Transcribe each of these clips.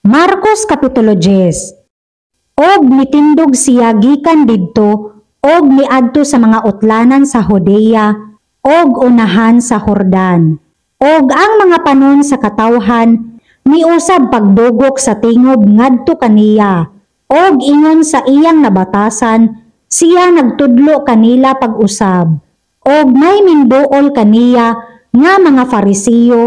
Marcos Kapitulo 10. Og mitindog siya gikan didto og miadto sa mga utlanan sa Judea og unahan sa Jordan. Og ang mga panon sa katawhan miusab pagdugok sa tingob ngadto kaniya. Og ingon sa iyang nabatasan siya nagtudlo kanila pag-usab. Og may minduol kaniya nga mga Farisiyo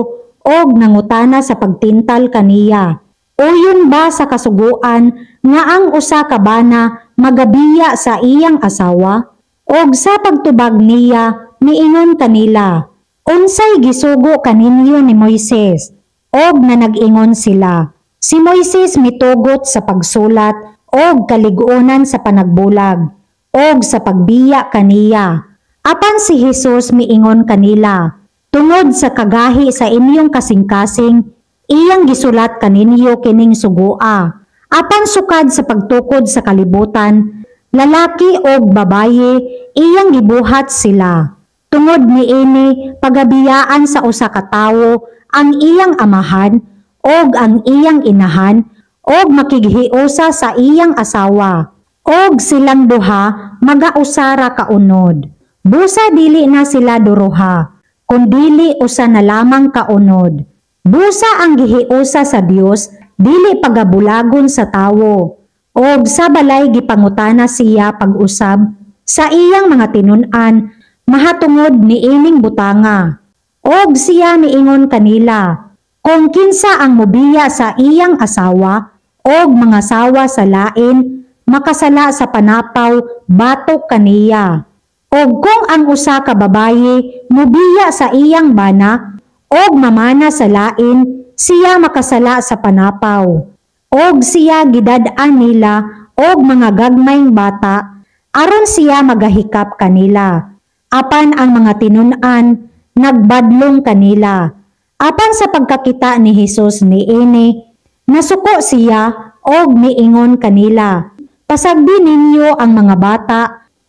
og nangutana sa pagtintal kaniya. Uyon ba sa kasuguan nga ang usa ka bana magabiya sa iyang asawa? Og sa pagtubag niya miingon kanila, unsay gisugo kaninyo ni Moises? Og nanag-ingon sila, si Moises mitugot sa pagsulat og kaliguonan sa panagbulag og sa pagbiya kaniya. Apan si Jesus miingon kanila, tungod sa kagahi sa inyong kasing-kasing, iyang gisulat kaninyo kining sugua. Apan sukad sa pagtukod sa kalibutan, lalaki o babaye, iyang gibuhat sila. Tungod niini pagabiyaan sa usa ka tawo ang iyang amahan og ang iyang inahan og makighiusa sa iyang asawa. Og silang duha magausara kaunod. Busa dili na sila duruha, kundili usa na lamang kaunod. Busa ang gihiusa sa Dios, dili pagabulagon sa tawo. Og sa balay gipangutana siya pag-usab sa iyang mga tinun-an, mahatungod niining butanga. Og siya miingon kanila, kung kinsa ang mobiya sa iyang asawa, og mga sawa sa lain, makasala sa panapaw, batok kaniya. Og kung ang usa ka babaye, mobiya sa iyang bana, og mamana sa lain, siya makasala sa panapaw. Og siya gidad-an nila og mga gagmayng bata, aron siya magahikap kanila. Apan ang mga tinun-an, nagbadlong kanila. Apan sa pagkakita ni Jesus niini, nasuko siya og miingon kanila, pasagdi ninyo ang mga bata,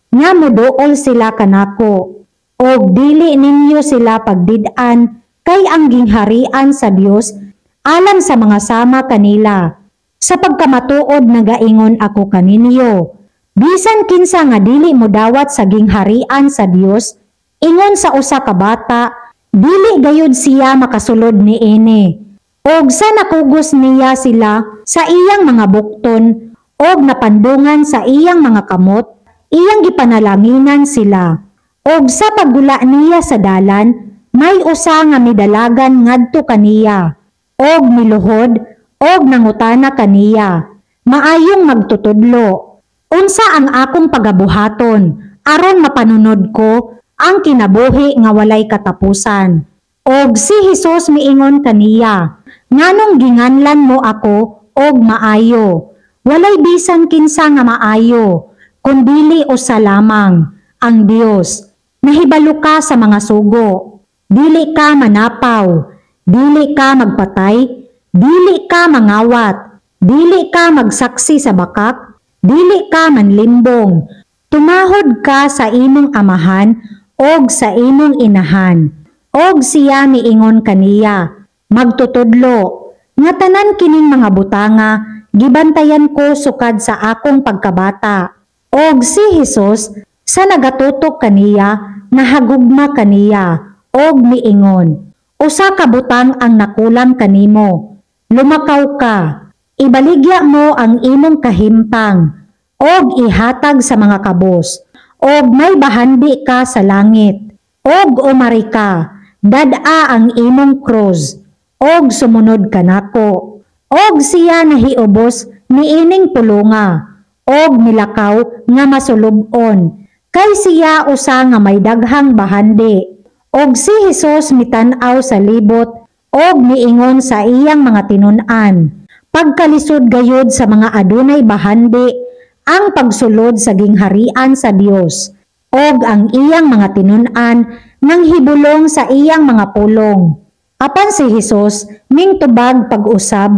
nga moduol sila kanako, og dili ninyo sila pagdid-an, kay ang gingharian sa Dios alang sa mga sama kanila. Sa pagkamatuod nagaingon ako kaninyo, bisan kinsa nga dili modawat sa gingharian sa Dios, ingon sa usa ka bata, dili gayud siya makasulod niini. Og sa nakugos niya sila sa iyang mga bukton, og napandungan sa iyang mga kamot, iyang gipanalanginan sila. Og sa paggula niya sa dalan, may usa nga midalagan ngadto kaniya, og miluhod, og nangutana kaniya, maayong magtutudlo. Unsa ang akong pagabuhaton, aron mapanunod ko ang kinabuhi nga walay katapusan. Og si Jesus miingon kaniya, nganong ginganlan mo ako, og maayo. Walay bisan kinsa nga maayo, kundili usa lamang, ang Dios. Nahibalo ka sa mga sugo. Dili ka manapaw, dili ka magpatay, dili ka mangawat, dili ka magsaksi sa bakak, dili ka manlimbong. Tumahod ka sa imong amahan og sa imong inahan. Og siya miingon kaniya, magtutudlo, nga tanan kining mga butanga, gibantayan ko sukad sa akong pagkabata. Og si Jesus, sa nagatutok kaniya, nahagugma kaniya, og miingon, usa ka butang ang nakulang kanimo. Lumakaw ka, ibaligya mo ang imong kahimpang, og ihatag sa mga kabos, og may bahandi ka sa langit, og umari ka, dad-a ang imong krus, og sumunod kanako. Og siya nahiubos niining pulunga, og milakaw nga masulubon, kay siya usa nga may daghang bahandi. Og si Jesus mitan-aw sa libot, og miingon sa iyang mga tinun-an, pagkalisod gayud sa mga adunay bahandi, ang pagsulod sa gingharian sa Dios, og ang iyang mga tinun-an nang hibulong sa iyang mga pulong. Apan si Jesus mingtubag pag-usab,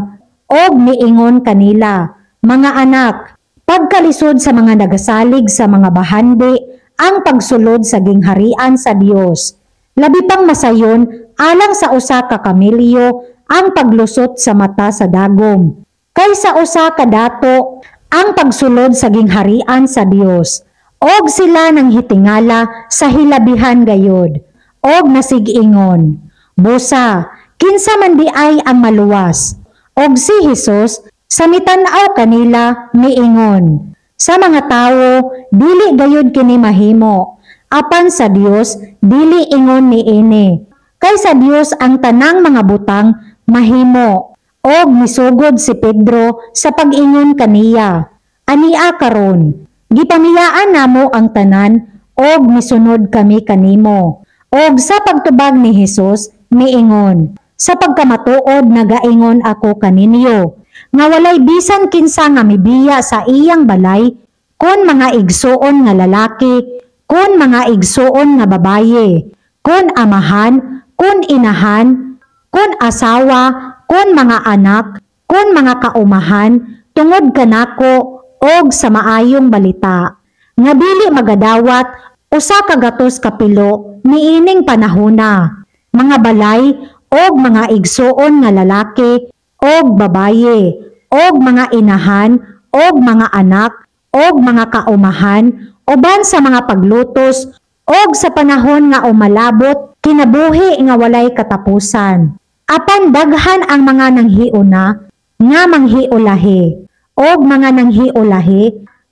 og miingon kanila, mga anak, pagkalisod sa mga nagasalig sa mga bahandi, ang pagsulod sa gingharian sa Dios. Labi pang masayon alang sa usa ka kamilyo ang paglusot sa mata sa dagom. kaysa usa ka dato ang pagsulod sa gingharian sa Dios. Og sila nang hitingala sa hilabihan gayod, og nasig-ingon, busa, kinsa man di ay ang maluwas. Og si Hesus sa mitan-aw kanila miingon, sa mga tawo dili gayud kini mahimo, apan sa Dios dili ingon niini. Kay sa Dios ang tanang mga butang mahimo. Og misugod si Pedro sa pag-ingon kaniya, ania karon, gipamiyaan namo ang tanan og misunod kami kanimo. Og sa pagtubag ni Hesus miingon, sa pagkamatuod nagaingon ako kaninyo, nga walay bisan kinsa nga mibiya sa iyang balay, kun mga igsuon nga lalaki, kun mga igsuon nga babaye, kun amahan, kun inahan, kun asawa, kun mga anak, kun mga kaumahan, tungod kanako og sa maayong balita. Nga dili magadawat usa ka gatos kapilo niining panahona. Mga balay og mga igsuon nga lalaki og babaye, og mga inahan, og mga anak, og mga kaumahan, uban sa mga paglutos, og sa panahon nga umalabot, kinabuhi nga walay katapusan. Apan daghan ang mga nanghiuna nga manghiulahi, og mga nanghiulahi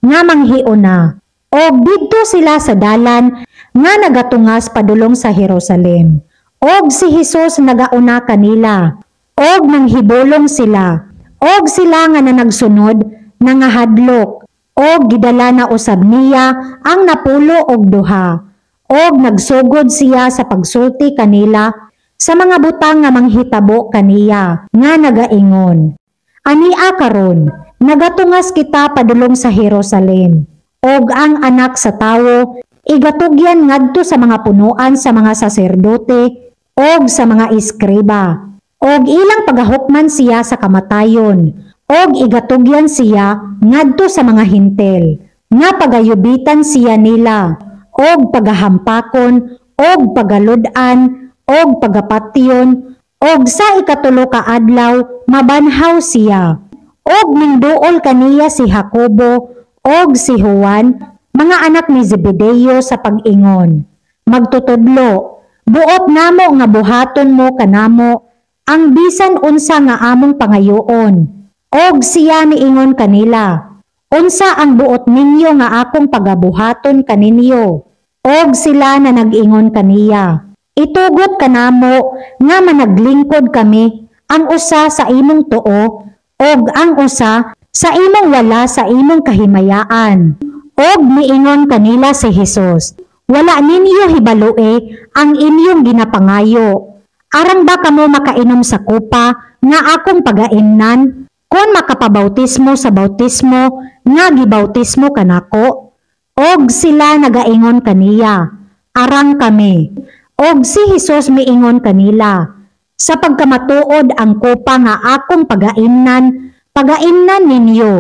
nga manghiuna. Og didto sila sa dalan nga nagatungas padulong sa Jerusalem. Og si Hesus nagauna kanila, og nanghibulong sila, og sila nga nanagsunod nangahadlok, og gidala na usab niya ang napulo og duha, og nagsugod siya sa pagsulti kanila sa mga butang nga manghitabo kaniya nga nagaingon, ania karon, nagatungas kita padulong sa Jerusalem, og ang anak sa tawo igatugyan ngadto sa mga punuan sa mga saserdote og sa mga iskriba, og ilang pagahukman siya sa kamatayon, og igatugyan siya ngadto sa mga hintel, nga pagayubitan siya nila, og pagahampakon, og pagaludan, og pagapatyon, og sa ikatulo ka adlaw mabanhaw siya. Og minduol kaniya si Jacobo, og si Juan, mga anak ni Zebedeo sa pag-ingon, magtutudlo, buot namo nga buhaton mo kanamo, ang bisan unsa nga among pangayoon. Og siya miingon kanila, unsa ang buot ninyo nga akong pagabuhaton kaninyo. Og sila na nag-ingon kaniya, itugot kanamo nga managlingkod kami, ang usa sa imong tuo, og ang usa sa imong wala sa imong kahimayaan. Og miingon kanila si Hesus, wala ninyo hibalue ang inyong ginapangayo. Aram ba kamo makainom sa kupa nga akong pagaimnan, kung makapabautismo sa bautismo nga gibautismo kanako? Og sila nagaingon kaniya, arang kami. Og si Hesus miingon kanila, sa pagkamatuod ang kupa nga akong pagaimnan, pagaimnan ninyo.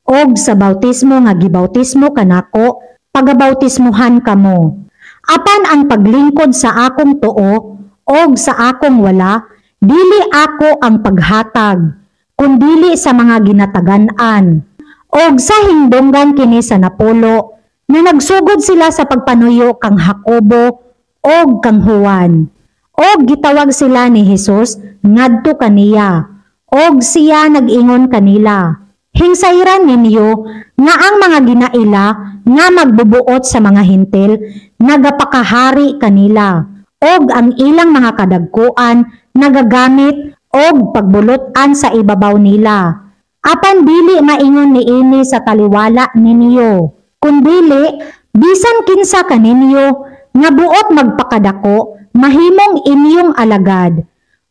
Og sa bautismo nga gibautismo kanako, pagabautismuhan kamo. Apan ang paglingkod sa akong tuo, og sa akong wala, dili ako ang paghatag, kundili sa mga ginatagan-an. Og sa hingdonggan kini sa napulo, na nagsugod sila sa pagpanuyo kang Jacobo, og kang Juan. Og gitawag sila ni Hesus ngadto kaniya, og siya nag-ingon kanila, hingsayran ninyo nga ang mga ginaila nga magbubuot sa mga hintil nagapakahari kanila, og ang ilang mga kadagkuan nagagamit og pagbulutan sa ibabaw nila. Apan dili maingon niini sa taliwala ninyo, kundili bisan kinsa kaninyo nga buot magpakadako mahimong inyong alagad,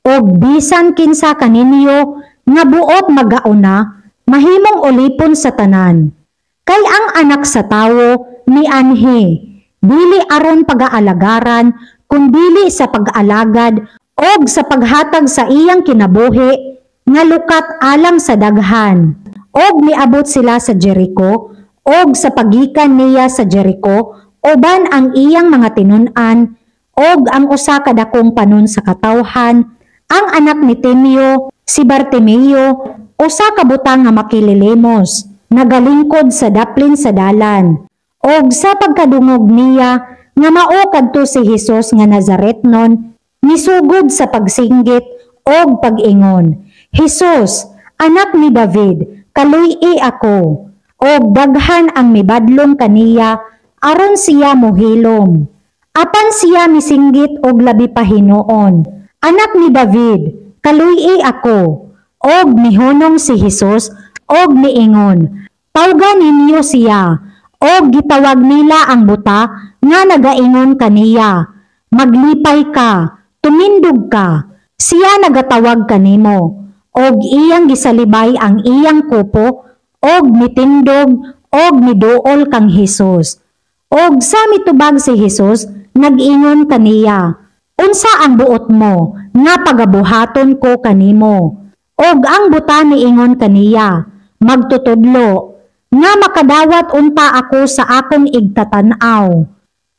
og bisan kinsa kaninyo nga buot magauna mahimong ulipon sa tanan. Kay ang anak sa tawo mianhi, dili aron pag-aalagaran, kundili sa pag-alagad og sa paghatag sa iyang kinabuhi nga lukat alang sa daghan. Og miabot sila sa Jericho, og sa pagikan niya sa Jericho uban ang iyang mga tinun-an, og ang usa ka dakong panon sa katawhan, ang anak ni Timeo, si Bartimeo, Usa ka butang nga makililimos, nagalingkod sa daplin sa dalan. Og sa pagkadungog niya nga mao kadto si Hesus nga Nazaretnon, nisugod sa pagsinggit og pag-ingon, "Hesus, anak ni David, kaluy-i ako." Og daghan ang mibadlong kaniya aron siya mohilom. Apan siya misinggit og labi pa hinuon, "Anak ni David, kaluy-i ako." Og mihunong si Hesus og miingon, "Tawgan ninyo siya." Og gitawag nila ang buta nga nagaingon kaniya, "Maglipay ka, tumindog ka." Siya nagatawag kanimo, og iyang gisalibay ang iyang kupo, og mitindog, og miduol kang Hesus. Og sa mitubag si Hesus, nag-ingon kaniya, "Unsa ang buot mo, nga pagabuhaton ko kanimo?" Og ang buta niingon kaniya, "Magtutudlo, nga makadawat unta ako sa akong igtatanaw."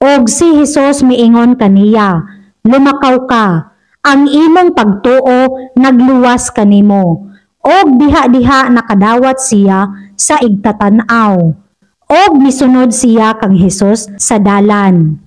Og si Hesus miingon kaniya, "Lumakaw ka, ang imong pagtuo nagluwas kanimo." Og diha-diha nakadawat siya sa igtatanaw. Og misunod siya kang Hesus sa dalan.